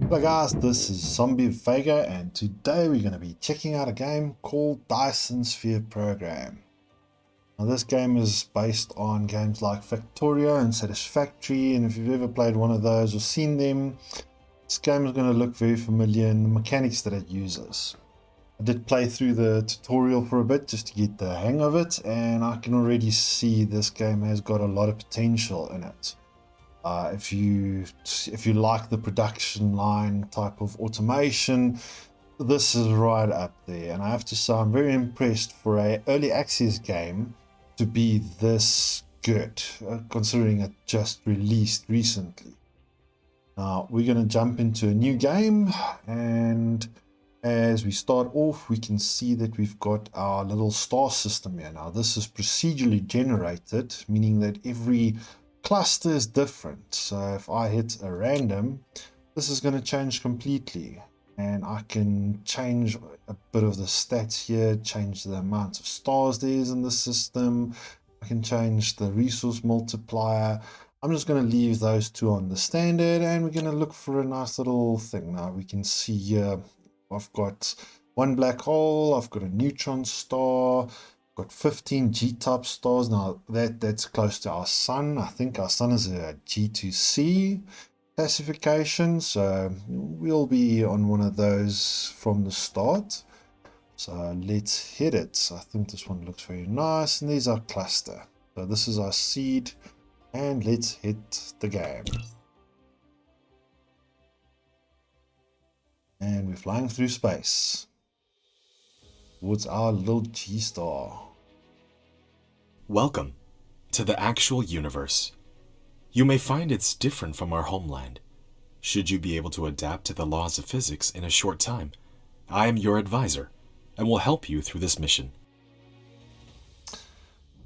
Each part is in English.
Hello guys, this is Zombie Vega and today we're going to be checking out a game called Dyson Sphere Program. Now this game is based on games like Victoria and Satisfactory, and if you've ever played one of those or seen them, this game is going to look very familiar in the mechanics that it uses. I did play through the tutorial for a bit just to get the hang of it, and I can already see this game has got a lot of potential in it. If you like the production line type of automation, this is right up there. And I have to say, I'm very impressed for a early access game to be this good, considering it just released recently. Now we're going to jump into a new game, and as we start off, we can see that we've got our little star system here. Now this is procedurally generated, meaning that every cluster is different. So if I hit a random, this is going to change completely, and I can change a bit of the stats here, change the amount of stars there is in the system. I can change the resource multiplier. I'm just going to leave those two on the standard, and we're going to look for a nice little thing. Now we can see here I've got one black hole, I've got a neutron star, got 15 G-type stars. Now that's close to our sun. I think our sun is a G2C classification, so we'll be on one of those from the start. So let's hit it. I think this one looks very nice, and there's our cluster. So this is our seed, and let's hit the game. And we're flying through space towards our little G-star. Welcome to the actual universe. You may find it's different from our homeland. Should you be able to adapt to the laws of physics in a short time, I am your advisor and will help you through this mission.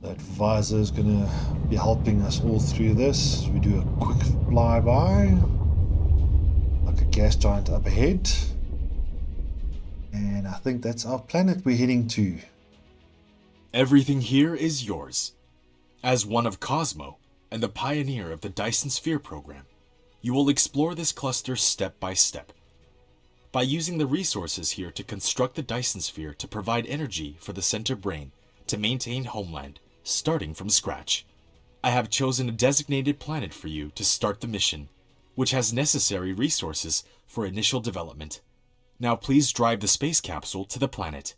The advisor is going to be helping us all through this. We do a quick flyby, like a gas giant up ahead. And I think that's our planet we're heading to. Everything here is yours. As one of Cosmo and the pioneer of the Dyson Sphere Program, you will explore this cluster step by step. By using the resources here to construct the Dyson Sphere to provide energy for the center brain to maintain homeland, starting from scratch. I have chosen a designated planet for you to start the mission, which has necessary resources for initial development. Now please drive the space capsule to the planet.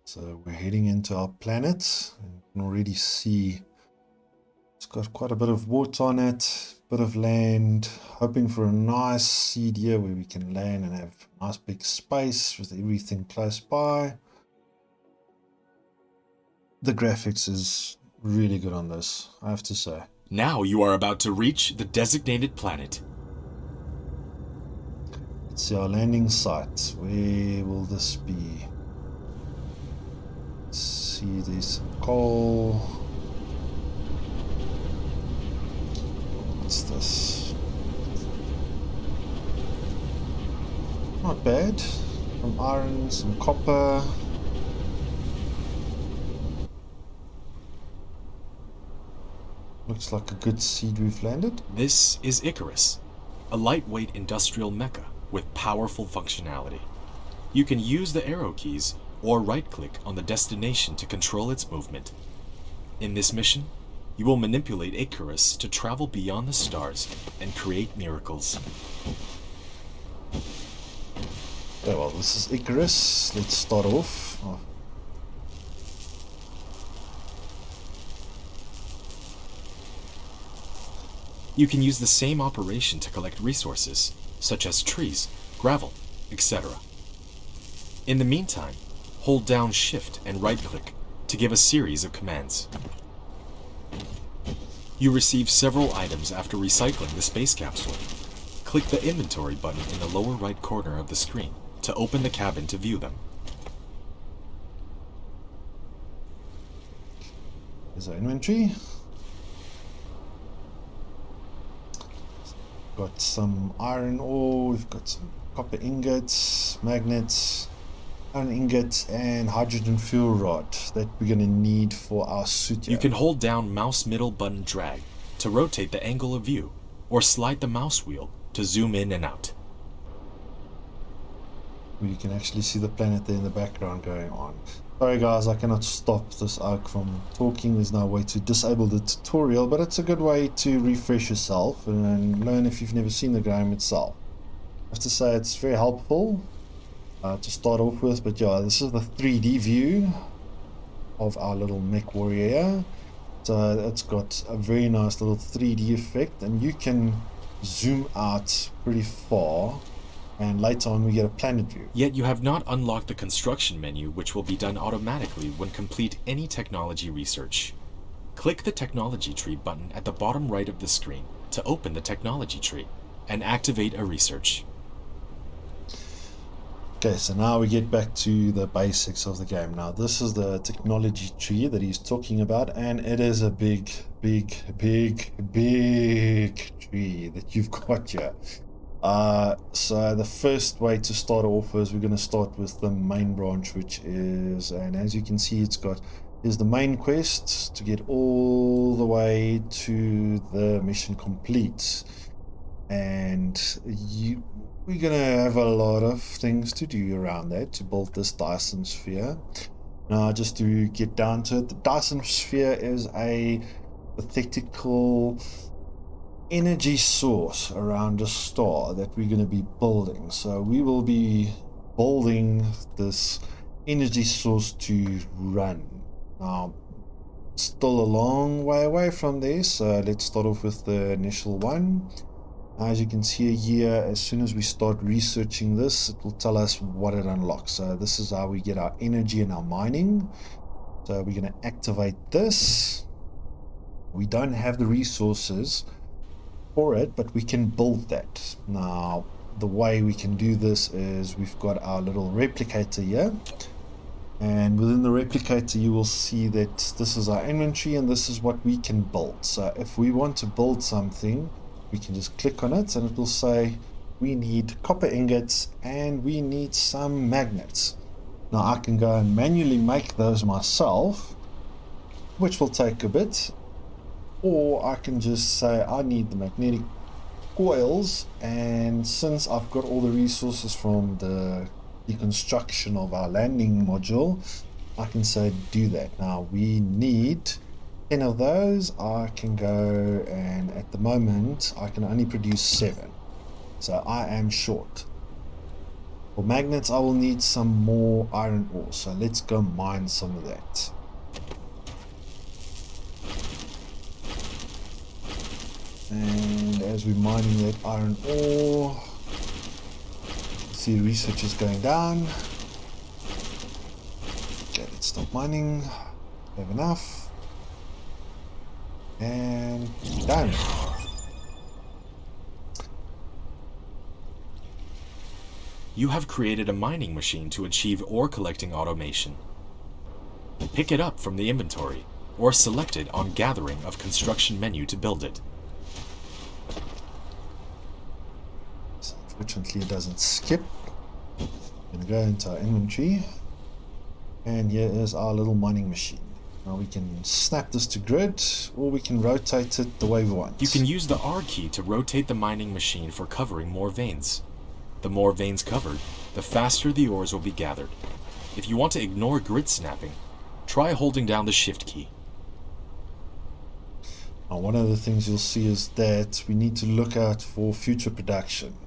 So we're heading into our planet. You can already see it's got quite a bit of water on it, bit of land, hoping for a nice seed here where we can land and have a nice big space with everything close by. The graphics is really good on this, I have to say. Now you are about to reach the designated planet. Let's see our landing site. Where will this be? Let's see, there's some coal. What's this? Not bad. Some iron, some copper. Looks like a good seed we've landed. This is Icarus, a lightweight industrial mecha with powerful functionality. You can use the arrow keys or right-click on the destination to control its movement. In this mission, you will manipulate Icarus to travel beyond the stars and create miracles. Okay, well, this is Icarus. Let's start off. You can use the same operation to collect resources, such as trees, gravel, etc. In the meantime, hold down Shift and right-click to give a series of commands. You receive several items after recycling the space capsule. Click the inventory button in the lower right corner of the screen to open the cabin to view them. Here's our inventory. Got some iron ore, we've got some copper ingots, magnets, iron ingots, and hydrogen fuel rod that we're going to need for our suit here. You can hold down mouse middle button drag to rotate the angle of view, or slide the mouse wheel to zoom in and out. You can actually see the planet there in the background going on. Sorry guys, I cannot stop this Ark from talking. There's no way to disable the tutorial, but it's a good way to refresh yourself and learn if you've never seen the game itself. I have to say it's very helpful to start off with, but yeah, this is the 3D view of our little mech warrior. So it's got a very nice little 3D effect, and you can zoom out pretty far, and later on we get a planet view. Yet you have not unlocked the construction menu, which will be done automatically when complete any technology research. Click the technology tree button at the bottom right of the screen to open the technology tree and activate a research. Okay, so now we get back to the basics of the game. Now this is the technology tree that he's talking about, and it is a big tree that you've got here. So the first way to start off is we're going to start with the main branch, which is, and as you can see, is the main quest to get all the way to the mission complete. And we're going to have a lot of things to do around that to build this Dyson Sphere. Now, just to get down to it, the Dyson Sphere is a hypothetical energy source around a star that we're going to be building. So we will be building this energy source to run. Now, still a long way away from there, so let's start off with the initial one. As you can see here, as soon as we start researching this, it will tell us what it unlocks. So this is how we get our energy and our mining. So we're going to activate this. We don't have the resources for it, but we can build that. Now the way we can do this is we've got our little replicator here, and within the replicator you will see that this is our inventory and this is what we can build. So if we want to build something, we can just click on it and it will say we need copper ingots and we need some magnets. Now I can go and manually make those myself, which will take a bit, or I can just say I need the magnetic coils, and since I've got all the resources from the deconstruction of our landing module, I can say do that. Now we need 10 of those. I can go, and at the moment I can only produce 7, so I am short. For magnets I will need some more iron ore, so let's go mine some of that. And as we're mining that iron ore, see research is going down. Okay, let's stop mining. We have enough. And done. You have created a mining machine to achieve ore collecting automation. Pick it up from the inventory, or select it on Gathering of Construction menu to build it. Unfortunately it doesn't skip. I'm going to go into our inventory, and here is our little mining machine. Now we can snap this to grid, or we can rotate it the way we want. You can use the R key to rotate the mining machine for covering more veins. The more veins covered, the faster the ores will be gathered. If you want to ignore grid snapping, try holding down the Shift key. Now one of the things you'll see is that we need to look out for future production.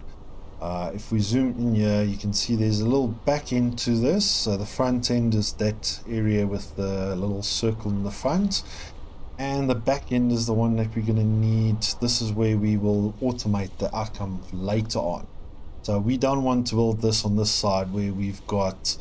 If we zoom in here, you can see there's a little back end to this. So the front end is that area with the little circle in the front, and the back end is the one that we're going to need. This is where we will automate the outcome later on. So we don't want to build this on this side where we've got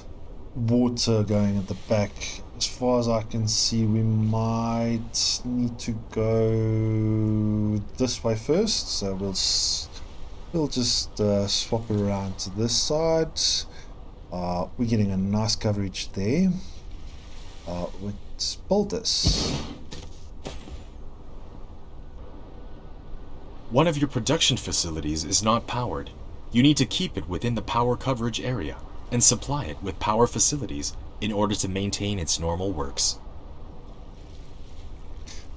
water going at the back. As far as I can see, we might need to go this way first. So we'll just swap it around to this side. We're getting a nice coverage there. Let's build this. One of your production facilities is not powered. You need to keep it within the power coverage area and supply it with power facilities in order to maintain its normal works.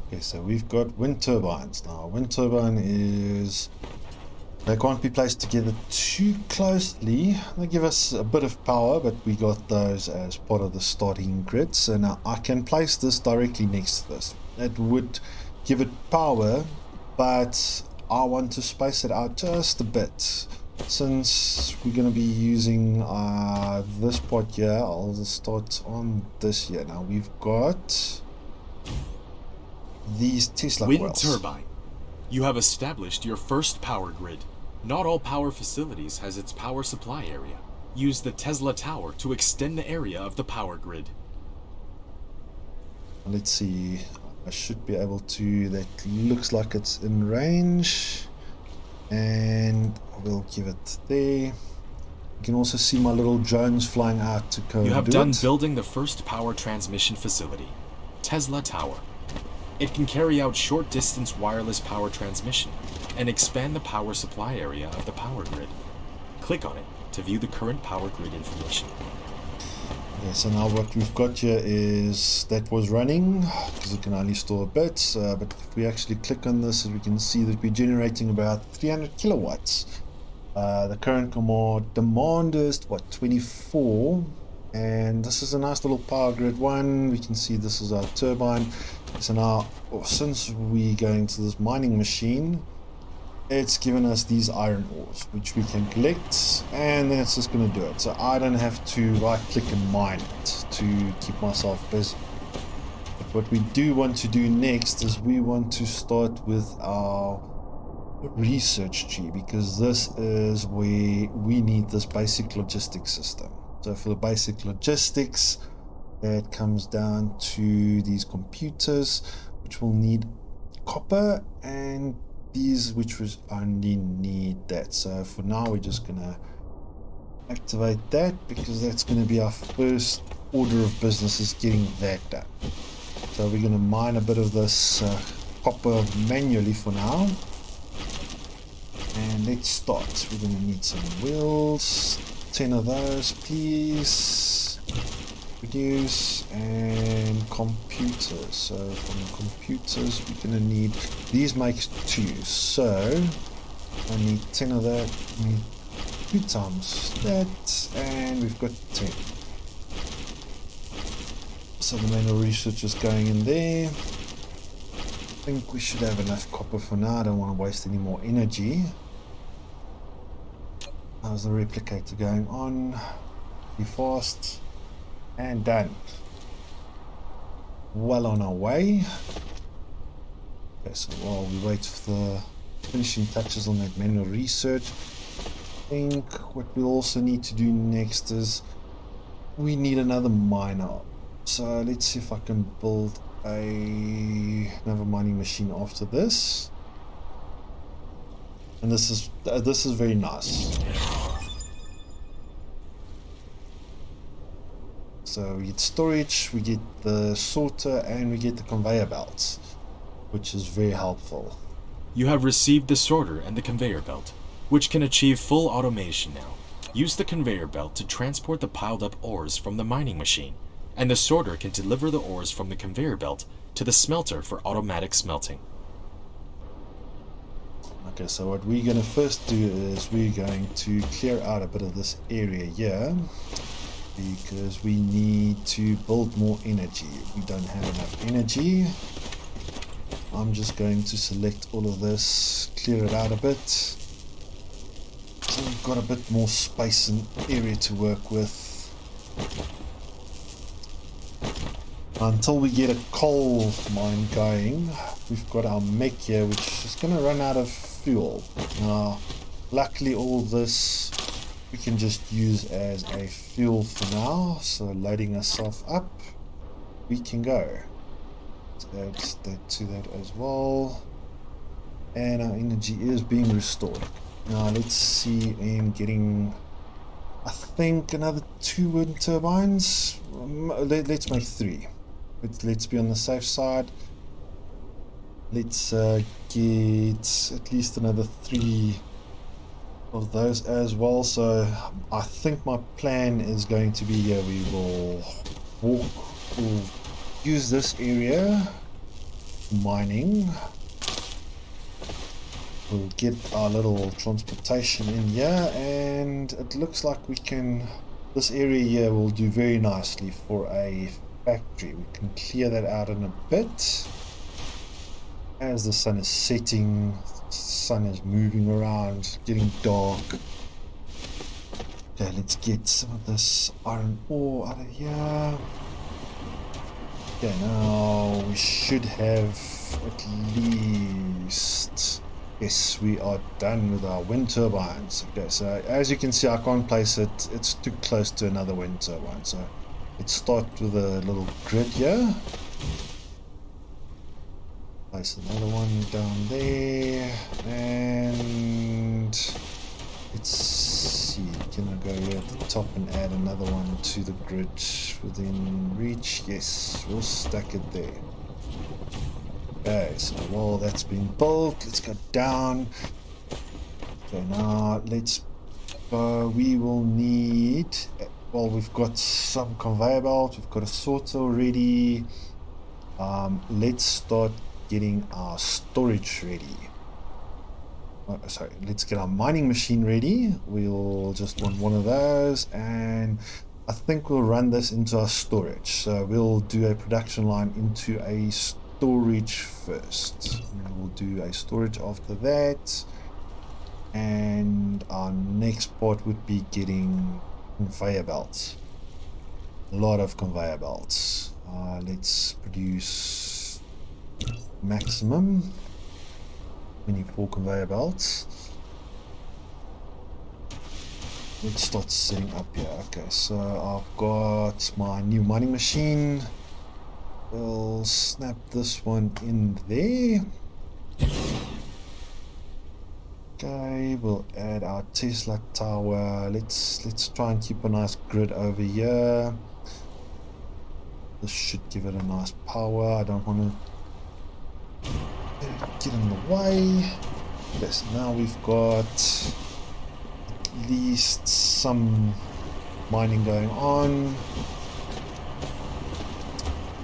Okay, so we've got wind turbines. Now, wind turbine is... They can't be placed together too closely. They give us a bit of power, but we got those as part of the starting grid. So now I can place this directly next to this. It would give it power, but I want to space it out just a bit. Since we're going to be using this part here, I'll just start on this here. Now we've got these Tesla Wind coils. turbine. You have established your first power grid. Not all power facilities has its power supply area. Use the Tesla tower to extend the area of the power grid. Let's see, I should be able to, that looks like it's in range, and we'll give it there. You can also see my little drones flying out to go You have do done it. building the first power transmission facility, Tesla Tower. It can carry out short-distance wireless power transmission and expand the power supply area of the power grid. Click on it to view the current power grid information. Okay, so now what we've got here is that was running because it can only store a bit, but if we actually click on this, we can see that we're generating about 300 kilowatts. The current demand is what, 24, and this is a nice little power grid one. We can see this is our turbine. So now, since we're going to this mining machine, it's given us these iron ores which we can collect, and then it's just going to do it. So I don't have to right click and mine it to keep myself busy. But what we do want to do next is we want to start with our research tree, because this is where we need this basic logistics system. So for the basic logistics, it comes down to these computers which will need copper, and these which was only need that. So for now we're just gonna activate that, because that's going to be our first order of business, is getting that done. So we're going to mine a bit of this copper manually for now, and let's start. We're going to need some wheels, 10 of those please. Produce, and computers. So from the computers we're going to need, these makes 2, so I need 10 of that. I need 2 times that, and we've got 10. So the manual research is going in there. I think we should have enough copper for now. I don't want to waste any more energy. How's the replicator going on? Be fast. And done. Well on our way. Okay, so while we wait for the finishing touches on that manual research, I think what we'll also need to do next is we need another miner. So let's see if I can build another mining machine after this. And this is very nice. So we get storage, we get the sorter, and we get the conveyor belts, which is very helpful. You have received the sorter and the conveyor belt, which can achieve full automation now. Use the conveyor belt to transport the piled up ores from the mining machine, and the sorter can deliver the ores from the conveyor belt to the smelter for automatic smelting. Okay, so what we're going to first do is we're going to clear out a bit of this area here, because we need to build more energy. We don't have enough energy. I'm just going to select all of this, clear it out a bit, so we've got a bit more space and area to work with. Until we get a coal mine going, we've got our mech here, which is going to run out of fuel. Now, luckily all this we can just use as a fuel for now, so loading ourselves up, we can go. Let's add that to that as well, and our energy is being restored. Now let's see, in getting, I think, another 2 wind turbines. Let's make 3. Let's be on the safe side. Let's get at least another 3 of those as well. So I think my plan is going to be here, we will use this area mining. We'll get our little transportation in here, and it looks like we can, this area here will do very nicely for a factory. We can clear that out in a bit. As the sun is setting, the sun is moving around, getting dark. Okay, let's get some of this iron ore out of here. Okay, now we should have at least... Yes, we are done with our wind turbines. Okay, so as you can see, I can't place it. It's too close to another wind turbine. So let's start with a little grid here. Place another one down there. And let's see, can I go here at the top and add another one to the grid within reach? Yes, we'll stack it there. Okay, so while that's been built, let's go down. Okay, now let's we will need, well, we've got some conveyor belt, we've got a sorter already. Let's start getting our storage ready. Oh, sorry, let's get our mining machine ready. We'll just want one of those, and I think we'll run this into our storage. So we'll do a production line into a storage first, and we'll do a storage after that, and our next part would be getting conveyor belts. A lot of conveyor belts. Let's produce maximum 24 conveyor belts. Let's start setting up here. Okay, so I've got my new mining machine. We'll snap this one in there. Okay, we'll add our Tesla tower. Let's try and keep a nice grid over here. This should give it a nice power. I don't want to get in the way. Yes, now we've got at least some mining going on.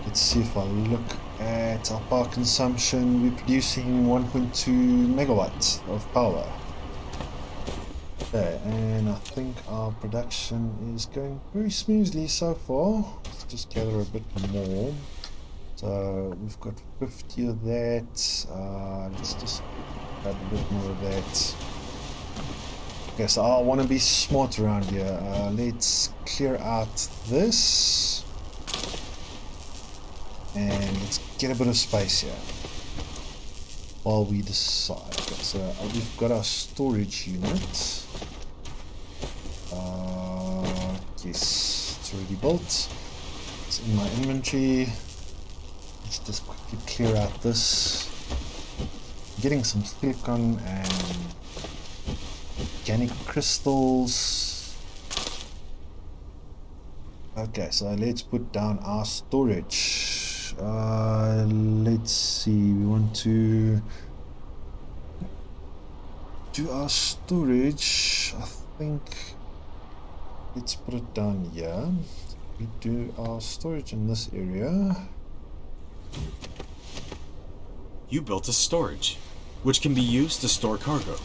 Let's see if I look at our power consumption. We're producing 1.2 megawatts of power. Okay, and I think our production is going very smoothly so far. Let's just gather a bit more. So we've got 50 of that. Let's just add a bit more of that. Okay, so I want to be smart around here. Let's clear out this. And let's get a bit of space here while we decide. Okay, so we've got our storage unit. Yes, it's already built. It's in my inventory. Let's just quickly clear out this. I'm getting some silicon and organic crystals. Okay, so let's put down our storage. Let's see, we want to do our storage. I think let's put it down here. We do our storage in this area. You built a storage, which can be used to store cargo.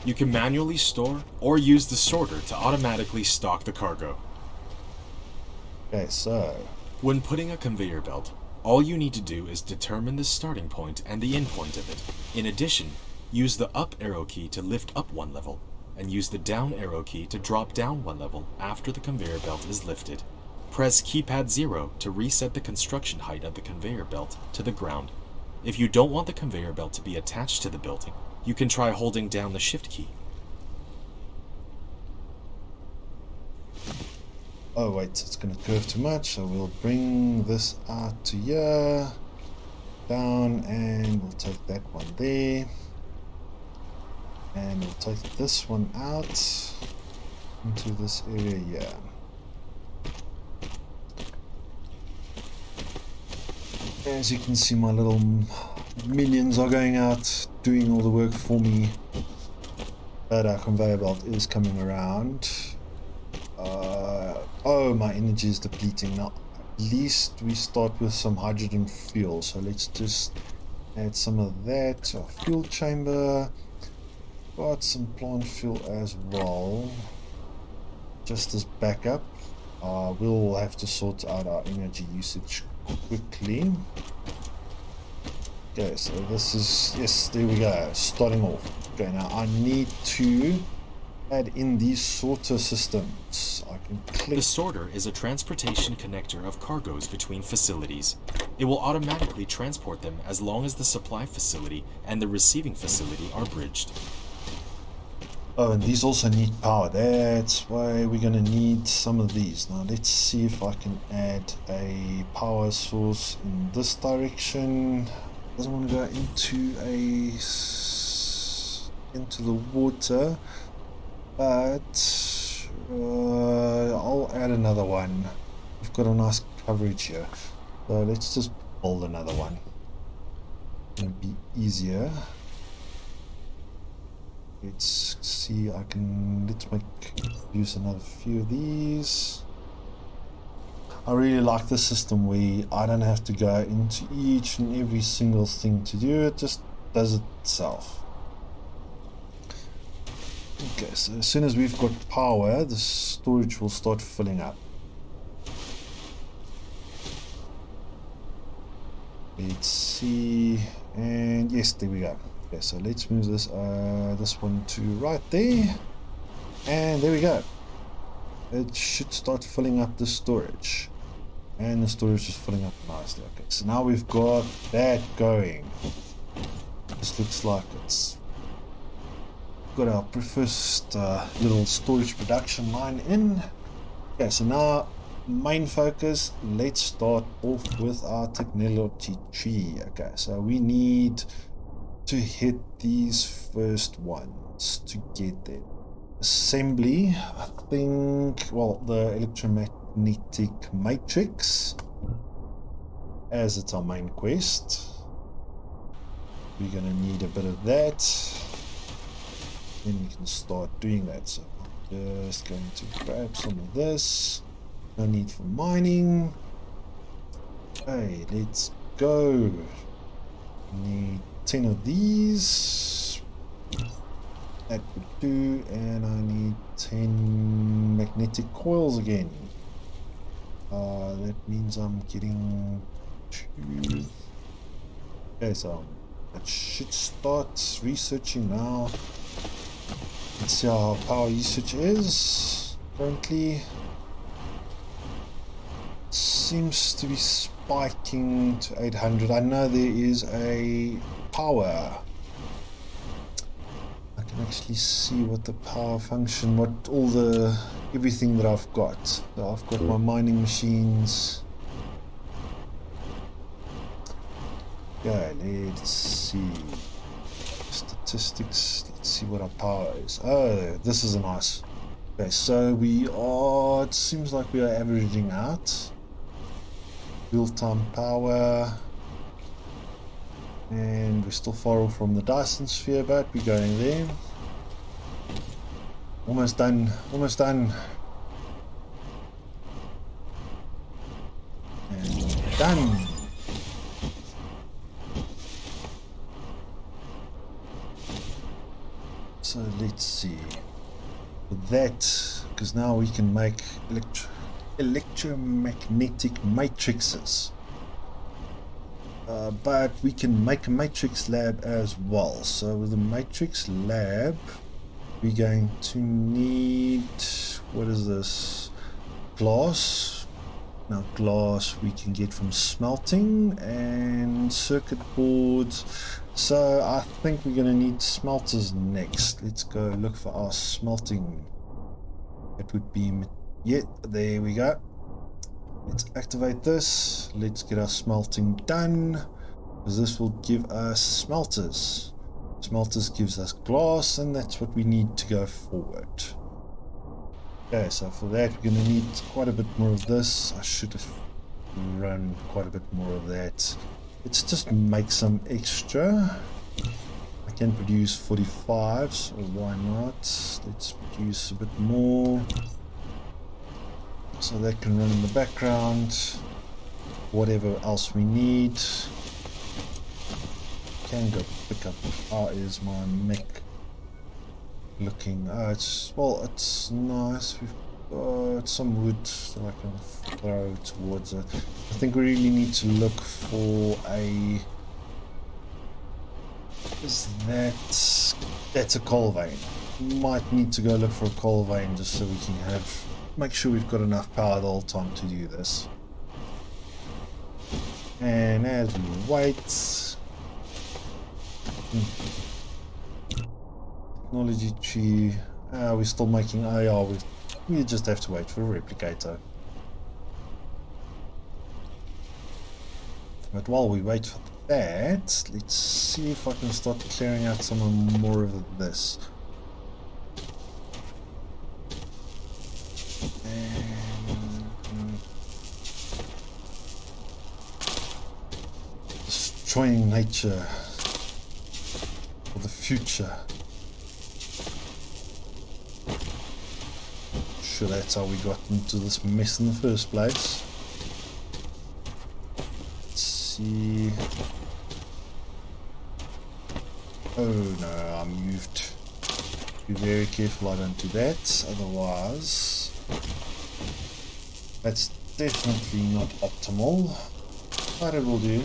You can manually store or use the sorter to automatically stock the cargo. Okay, so when putting a conveyor belt, all you need to do is determine the starting point and the end point of it. In addition, use the up arrow key to lift up one level, and use the down arrow key to drop down one level after the conveyor belt is lifted. Press keypad 0 to reset the construction height of the conveyor belt to the ground. If you don't want the conveyor belt to be attached to the building, you can try holding down the shift key. oh wait, it's going to curve too much, so we'll bring this out to here, down, and we'll take that one there, and we'll take this one out into this area here. As you can see, my little minions are going out doing all the work for me, but our conveyor belt is coming around. Oh, my energy is depleting now. least we start with some hydrogen fuel. So let's just add some of that to our fuel chamber. Got some plant fuel as well, just as backup. We'll have to sort out our energy usage quickly. Okay, so this is, yes, there we go, starting off. Okay, now I need to add in these sorter systems. I can click. The sorter is a transportation connector of cargoes between facilities. It will automatically transport them as long as the supply facility and the receiving facility are bridged. Oh, and these also need power. That's why we're going to need some of these. Now let's see if I can add a power source in this direction. Doesn't want to go into the water, but I'll add another one. We've got a nice coverage here, so let's just build another one. It'll be easier. Let's see, let's use another few of these. I really like this system where I don't have to go into each and every single thing to do, it just does it itself. Okay, so as soon as we've got power, the storage will start filling up. Let's see, and yes, there we go. Okay, so let's move this one to right there, and there we go. It should start filling up the storage, and the storage is filling up nicely. Okay, so now we've got that going. This looks like it's got our first little storage production line in. Okay, so now main focus, let's start off with our technology tree. Okay, so we need to hit these first ones to get there. Assembly, I think, well, the electromagnetic matrix, as it's our main quest. We're gonna need a bit of that, then we can start doing that. So I'm just going to grab some of this. No need for mining. Okay, let's go. Need 10 of these. That would do, and I need 10 magnetic coils again. That means I'm getting 2. Okay, so I should start researching now. Let's see how our power usage is currently. Seems to be spiking to 800. I know there is a power. I can actually see what the power function, everything that I've got. So I've got my mining machines. Okay, let's see. Statistics, let's see what our power is. Oh, this is a nice. Okay, so it seems like we are averaging out. Real-time power, and we're still far off from the Dyson Sphere, but we're going there. Almost done, almost done. And done. So let's see. With that, because now we can make electromagnetic matrices, but we can make a matrix lab as well. So with the matrix lab, we're going to need, what is this, glass. Now glass we can get from smelting, and circuit boards. So I think we're going to need smelters next. Let's go look for our smelting. It would be, yeah, there we go. Let's activate this. Let's get our smelting done, because this will give us smelters. Smelters gives us glass, and that's what we need to go forward. Okay, so for that we're going to need quite a bit more of this. I should have run quite a bit more of that. Let's just make some extra. I can produce 45, so why not? Let's produce a bit more, so that can run in the background. whatever else we need. Can go pick up. How is my mech looking? It's, well, it's nice. We've got some wood that I can throw towards it. I think we really need to look for a... Is that's a coal vein. Might need to go look for a coal vein just so we can make sure we've got enough power the whole time to do this. And as we wait, technology tree. We're still making AR. We just have to wait for a replicator. But while we wait for that, let's see if I can start clearing out some more of this. And destroying nature for the future. Sure, that's how we got into this mess in the first place. Let's see. Oh no, I moved. Be very careful I don't do that, otherwise that's definitely not optimal, but it will do.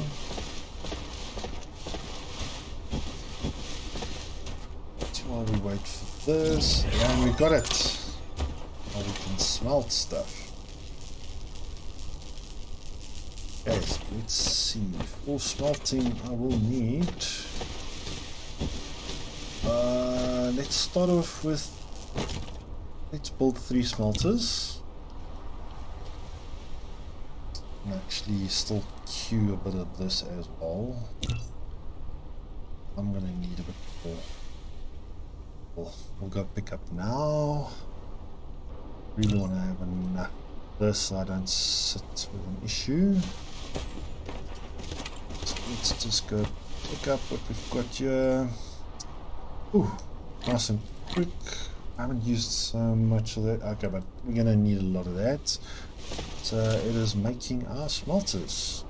That's while we wait for this, and we got it. Now we can smelt stuff. Okay, so let's see. For smelting I will need... let's start off with... Let's build 3 smelters. And actually still queue a bit of this as well. I'm gonna need a bit more. We'll go pick up now. Really want to have enough of this so I don't sit with an issue. So let's just go pick up what we've got here. Ooh, nice and quick. I haven't used so much of that. Okay, but we're going to need a lot of that. So it is making our smelters.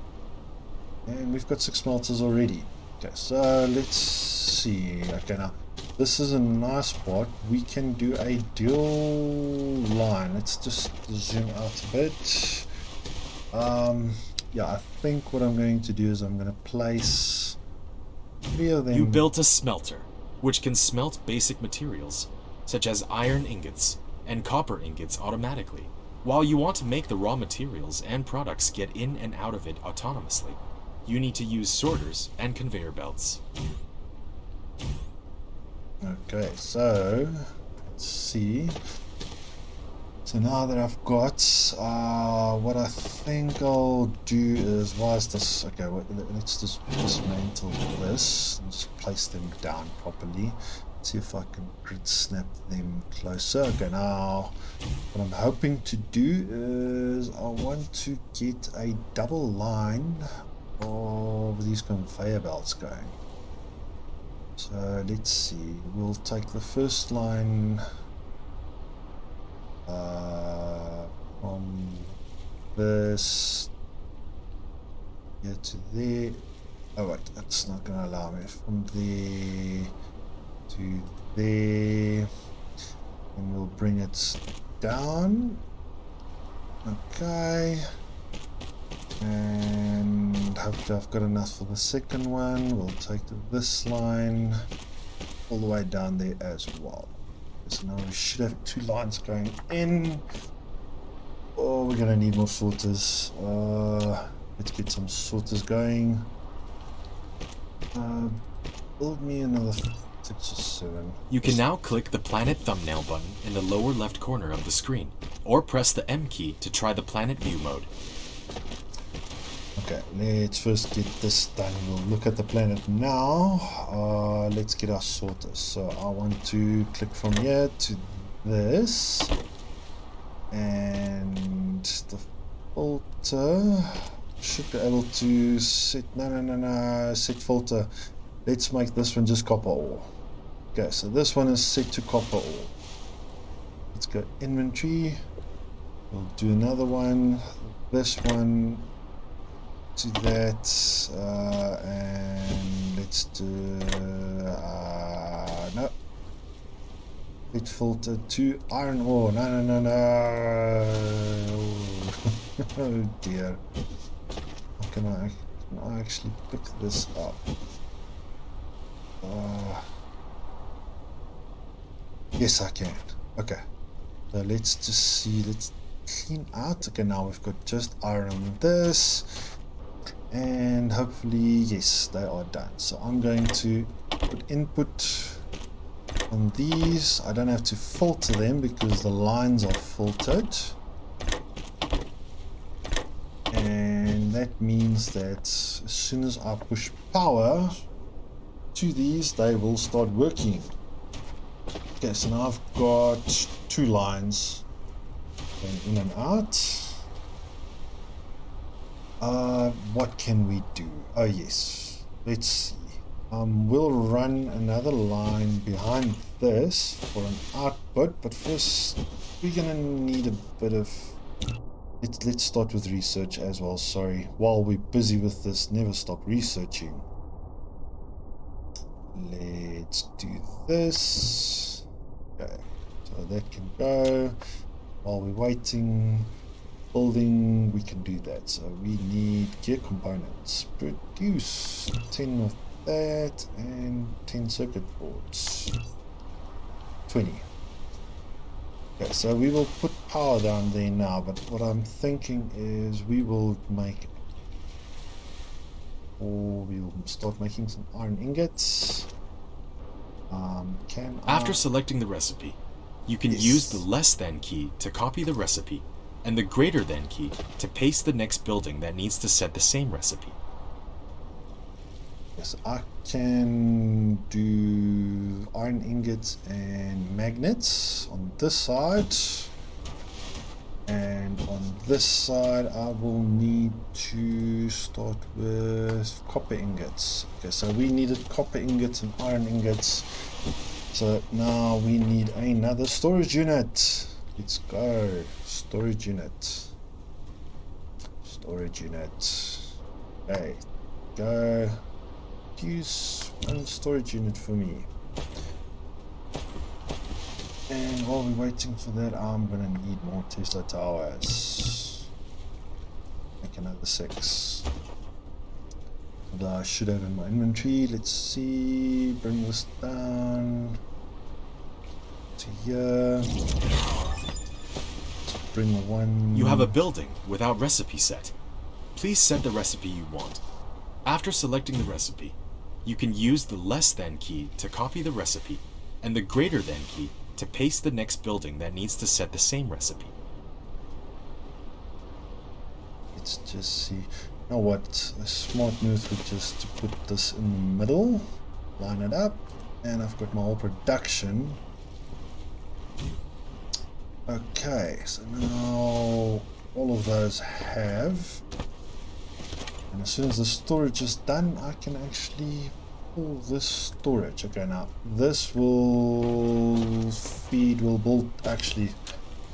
And we've got 6 smelters already. Okay, so let's see. Okay, now this is a nice part. We can do a dual line. Let's just zoom out a bit. Yeah, I think what I'm going to do is I'm going to place 3 of them. You built a smelter, which can smelt basic materials, such as iron ingots and copper ingots automatically. While you want to make the raw materials and products get in and out of it autonomously, you need to use sorters and conveyor belts. Okay, so let's see. So now that I've got what I think I'll do is, why is this? Okay, let's just dismantle this and just place them down properly. See if I can grid snap them closer. Okay, now what I'm hoping to do is I want to get a double line of these conveyor belts going. So let's see, we'll take the first line from this here to there. Oh wait, that's not going to allow me. From there to there, and we'll bring it down. Okay, and hopefully I've got enough for the second one. We'll take this line all the way down there as well. So now we should have 2 lines going in. Oh, we're gonna need more sorters. Let's get some sorters going. Build me another 6 or 7. You can now click the planet thumbnail button in the lower left corner of the screen, or press the M key to try the planet view mode. Okay, let's first get this done. We'll look at the planet now. Let's get our sorters. So I want to click from here to this, and the filter should be able to set. No, set filter. Let's make this one just copper ore. Okay, so this one is set to copper ore. Let's go inventory. We'll do another one. This one. to that, and let's do no. It filtered to iron ore. No. Oh dear. How can I actually pick this up? Yes, I can. Okay. So let's just see. Let's clean out. Okay, now we've got just iron on this. And hopefully, yes, they are done. So I'm going to put input on these. I don't have to filter them because the lines are filtered. And that means that as soon as I push power to these, they will start working. Okay, so now I've got 2 lines going in and out. What can we do? Oh yes, let's see. We'll run another line behind this for an output, but first we're gonna need a bit of... Let's start with research as well. Sorry, while we're busy with this, never stop researching. Let's do this. Okay, so that can go. While we're waiting, building, we can do that. So we need gear components. Produce 10 of that and 10 circuit boards. 20. Okay, so we will put power down there now, but what I'm thinking is we will make, or we will start making some iron ingots. After selecting the recipe, you can use the less than key to copy the recipe and the greater than key to paste the next building that needs to set the same recipe. Yes, I can do iron ingots and magnets on this side, and on this side I will need to start with copper ingots. Okay, so we needed copper ingots and iron ingots, so now we need another storage unit. Let's go. Storage unit. Okay, go. Use one storage unit for me. And while we're waiting for that, I'm gonna need more Tesla towers. Make another 6. That I should have in my inventory. Let's see. Bring this down to here. Let's bring one. You have a building without recipe set. Please set the recipe you want. After selecting the recipe, you can use the less than key to copy the recipe and the greater than key to paste the next building that needs to set the same recipe. Let's just see. You know what? A smart move would just to put this in the middle, line it up, and I've got my whole production. Okay, so now all of those have. And as soon as the storage is done, I can actually pull this storage. Okay, now this will feed, we'll build, actually,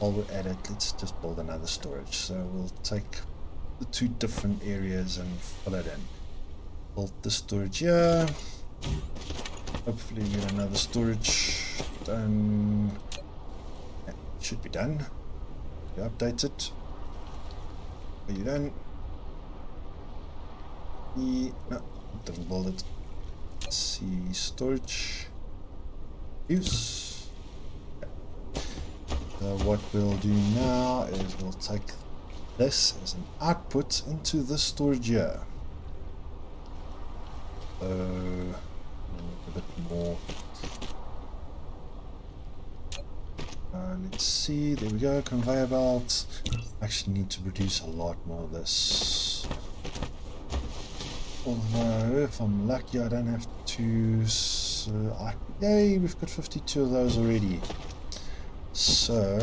while we're at it, let's just build another storage. So we'll take the 2 different areas and fill it in. Build the storage here. Hopefully we get another storage done. Yeah, should be done. You update it. Are you done? No, didn't build it. Let's see, storage use. What we'll do now is we'll take this as an output into the storage here. So a bit more. Let's see, there we go, conveyor belts. Actually need to produce a lot more of this. Although, if I'm lucky, I don't have to... yay, we've got 52 of those already. So,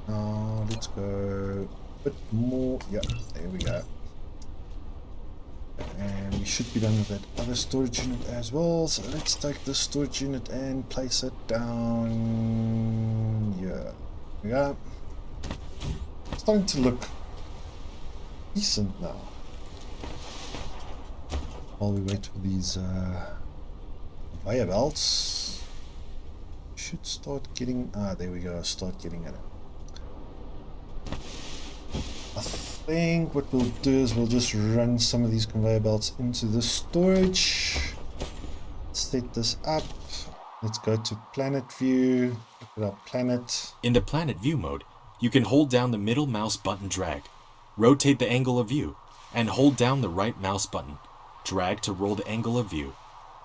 now let's go a bit more. Yeah, there we go. And we should be done with that other storage unit as well. So let's take this storage unit and place it down here. There we go. It's starting to look decent now. while we wait for these conveyor belts. Should start getting, there we go, start getting at it. I think what we'll do is we'll just run some of these conveyor belts into the storage. Set this up. Let's go to planet view. Look at our planet. In the planet view mode, you can hold down the middle mouse button drag, rotate the angle of view, and hold down the right mouse button, drag to roll the angle of view.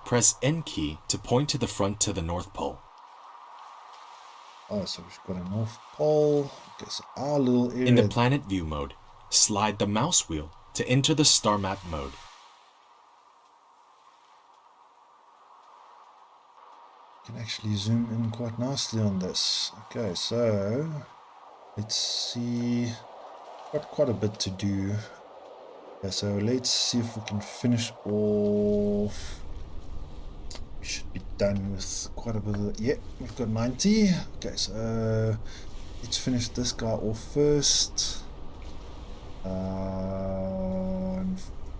Press N key to point to the front to the North Pole. Oh, so we've got a North Pole. Okay, so our little area. In the planet view mode, slide the mouse wheel to enter the star map mode. Can actually zoom in quite nicely on this. Okay, so let's see. Got quite a bit to do. Okay, so let's see if we can finish off. We should be done with quite a bit of, yeah, we've got 90. Okay, so let's finish this guy off first.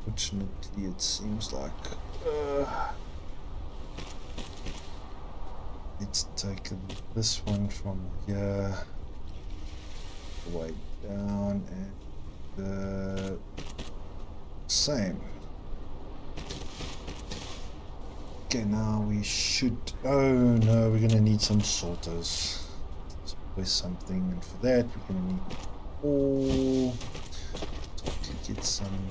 Unfortunately, it seems like let's take this one from here way down and the same. Okay, now we should, oh no, we're gonna need some sorters. There's always something, and for that we're gonna need all. So get some.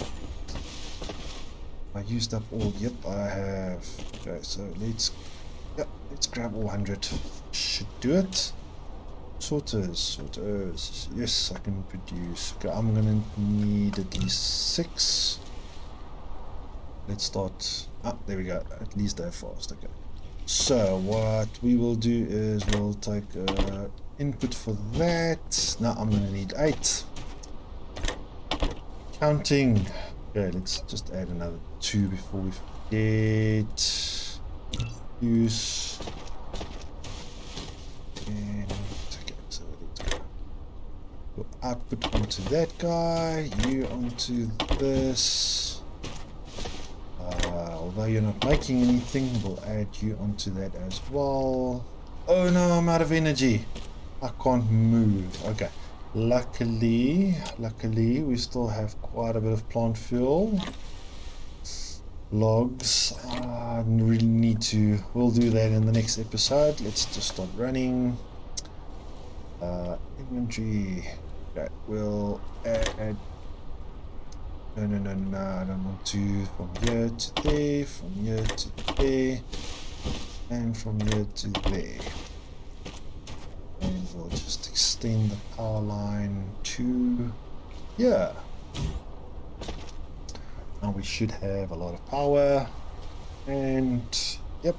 I used up all. Yep, I have. Okay, so let's grab all 100. Should do it. Sorters. Yes, I can produce. Okay, I'm gonna need at least 6. Let's start. There we go. At least they're fast. Okay. So what we will do is we'll take input for that. Now I'm gonna need 8. Counting. Okay, let's just add another 2 before we forget. Use. And okay, so let's go. Output onto that guy. You onto this. Although you're not making anything, we'll add you onto that as well. Oh no, I'm out of energy. I can't move. Okay. Luckily, we still have quite a bit of plant fuel. Logs. I really need to. We'll do that in the next episode. Let's just start running. Inventory. Okay, we'll add. No, I don't want to. From here to there, from here to there, and from here to there. And we'll just extend the power line to here. Now we should have a lot of power. And, yep,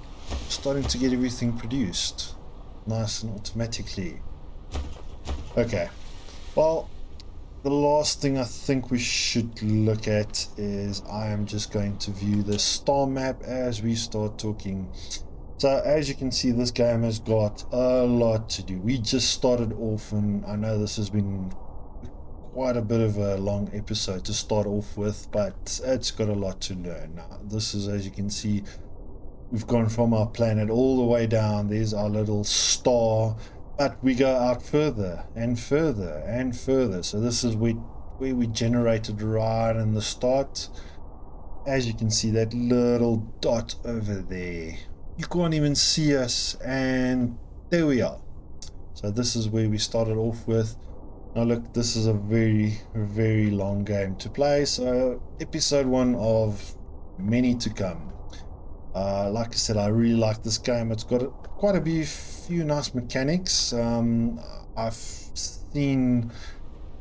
starting to get everything produced. Nice and automatically. Okay, well, the last thing I think we should look at is I am just going to view the star map as we start talking. So as you can see, this game has got a lot to do. We just started off, and I know this has been quite a bit of a long episode to start off with, but it's got a lot to learn. Now, this is, as you can see, we've gone from our planet all the way down. There's our little star. But we go out further and further and further. So this is where we generated right in the start. As you can see, that little dot over there. You can't even see us, and there we are. So this is where we started off with. Now look, this is a very, very long game to play. So episode 1 of many to come. Like I said, I really like this game. It's got quite a few nice mechanics. I've seen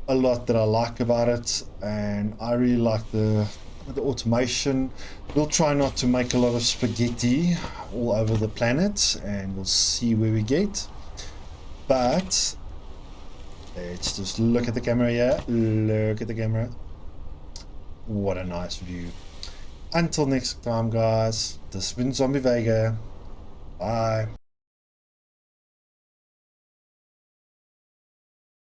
a lot that I like about it, and I really like the automation. We'll try not to make a lot of spaghetti all over the planet, and we'll see where we get. But let's just look at the camera here. Look at the camera. What a nice view. Until next time, guys, this has been Zombie Vega. Bye.